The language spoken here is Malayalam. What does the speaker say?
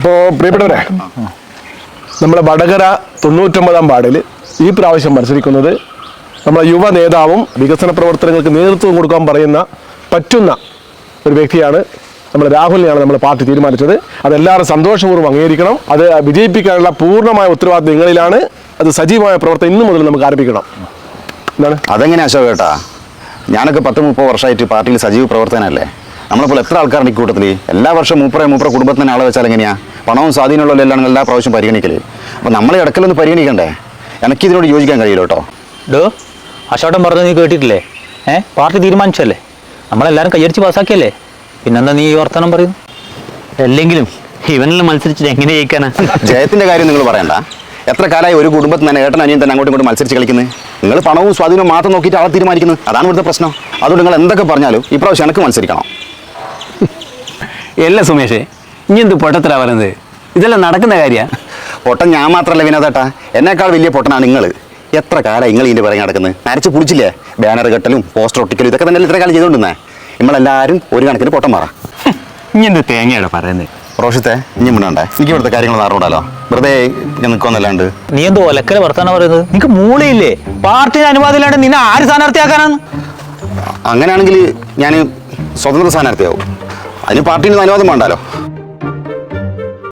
അപ്പോൾ പ്രിയപ്പെട്ടവരെ, നമ്മുടെ വടകര 99-ാം വാർഡിൽ ഈ പ്രാവശ്യം മത്സരിക്കുന്നത് നമ്മുടെ യുവ നേതാവും വികസന പ്രവർത്തനങ്ങൾക്ക് നേതൃത്വം കൊടുക്കാൻ പറ്റുന്ന ഒരു വ്യക്തിയാണ്. നമ്മുടെ രാഹുലിനെയാണ് നമ്മൾ പാർട്ടി തീരുമാനിച്ചത്. അതെല്ലാവരും സന്തോഷപൂർവ്വം അംഗീകരിക്കണം. അത് വിജയിപ്പിക്കാനുള്ള പൂർണ്ണമായ ഉത്തരവാദിത്വം നിങ്ങളിലാണ്. അത് സജീവമായ പ്രവർത്തനം ഇന്നു മുതൽ നമുക്ക് ആരംഭിക്കണം. എന്താണ് അതെങ്ങനെ അശോക് കേട്ടാ? ഞാനൊക്കെ 10-30 വർഷമായിട്ട് പാർട്ടിയിൽ സജീവ പ്രവർത്തനമല്ലേ. നമ്മളിപ്പോൾ എത്ര ആൾക്കാരുടെ കൂട്ടത്തിൽ എല്ലാ വർഷവും മൂപ്പറ കുടുംബത്തിന് ആളെ വെച്ചാൽ എങ്ങനെയാ? പണവും സ്വാധീനമുള്ളവരെല്ലാം എല്ലാ പ്രാവശ്യം പരിഗണിക്കല്. അപ്പോൾ നമ്മൾ ഇടക്കലൊന്ന് പരിഗണിക്കണ്ടേ? എനിക്കിതിനോട് യോജിക്കാൻ കഴിയില്ല കേട്ടോ. അശോട്ടൻ പറഞ്ഞത് നീ കേട്ടിട്ടില്ലേ? പാർട്ടി തീരുമാനിച്ചല്ലേ, നമ്മളെല്ലാവരും കയ്യടിച്ച് പാസ്സാക്കിയല്ലേ, പിന്നെന്താ നീ ഈ വർത്തമാനം പറയുന്നു? അല്ലെങ്കിലും ഇവനെല്ലാം മത്സരിച്ചിട്ട് എങ്ങനെ ജയിക്കാനാ? ജയത്തിന്റെ കാര്യം നിങ്ങൾ പറയണ്ട. എത്ര കാലമായി ഒരു കുടുംബത്തിൽ തന്നെ ഏട്ടൻ അനിയൻ തന്നെ അങ്ങോട്ടും ഇങ്ങോട്ടും മത്സരിച്ച് കളിക്കുന്നത്? നിങ്ങൾ പണവും സ്വാധീനവും മാത്രം നോക്കിയിട്ട് ആളെ തീരുമാനിക്കുന്നത്. അതാണ് ഇവിടുത്തെ പ്രശ്നം. അതുകൊണ്ട് നിങ്ങൾ എന്തൊക്കെ പറഞ്ഞാലും ഇപ്രാവശ്യം എനിക്ക് മത്സരിക്കണം. അല്ല സുമേഷേ, ഇനി എന്ത് പൊട്ടത്തരാ പറയുന്നത്? ഇതെല്ലാം നടക്കുന്ന കാര്യമാണ്. പൊട്ടൻ ഞാൻ മാത്രമല്ല വിനോദേട്ടാ, എന്നേക്കാൾ വലിയ പൊട്ടനാണ് നിങ്ങൾ. എത്ര കാലം നിങ്ങൾ ഇതിൻ്റെ പിറകെ നടക്കുന്നത്? നരച്ച് പിടിച്ചില്ലേ? ബാനർ കെട്ടലും പോസ്റ്റർ ഒട്ടിക്കലും ഇതൊക്കെ തന്നെ ഇത്ര കാലം ചെയ്തുകൊണ്ടിരുന്നേ. നമ്മളെല്ലാവരും ഒരു കണക്കിന് പൊട്ടൻ മാറാം. ഇനി എന്ത് തേങ്ങയാണ് പറയുന്നത്? റോഷത്തെ ഇനി മുന്നണ്ടേ, എനിക്ക് ഇവിടുത്തെ കാര്യങ്ങൾ അറിഞ്ഞൂടാലോ. വെറുതെ ഞാൻ നിൽക്കുമെന്നല്ലാണ്ട്. നീ എന്തോ ഒലക്കല വർത്താനം പറയുന്നത്? നിനക്ക് മൂളയില്ലേ? പാർട്ടിയുടെ അനുവാദം ഇല്ലാണ്ട് നിന്നെ ആര് സ്ഥാനാർത്ഥിയാക്കാനാണ്? അങ്ങനെയാണെങ്കിൽ ഞാൻ സ്വതന്ത്ര സ്ഥാനാർത്ഥിയാവും. അതിന് പാർട്ടിയിൽ നിന്ന് അനുവാദം വേണ്ടല്ലോ.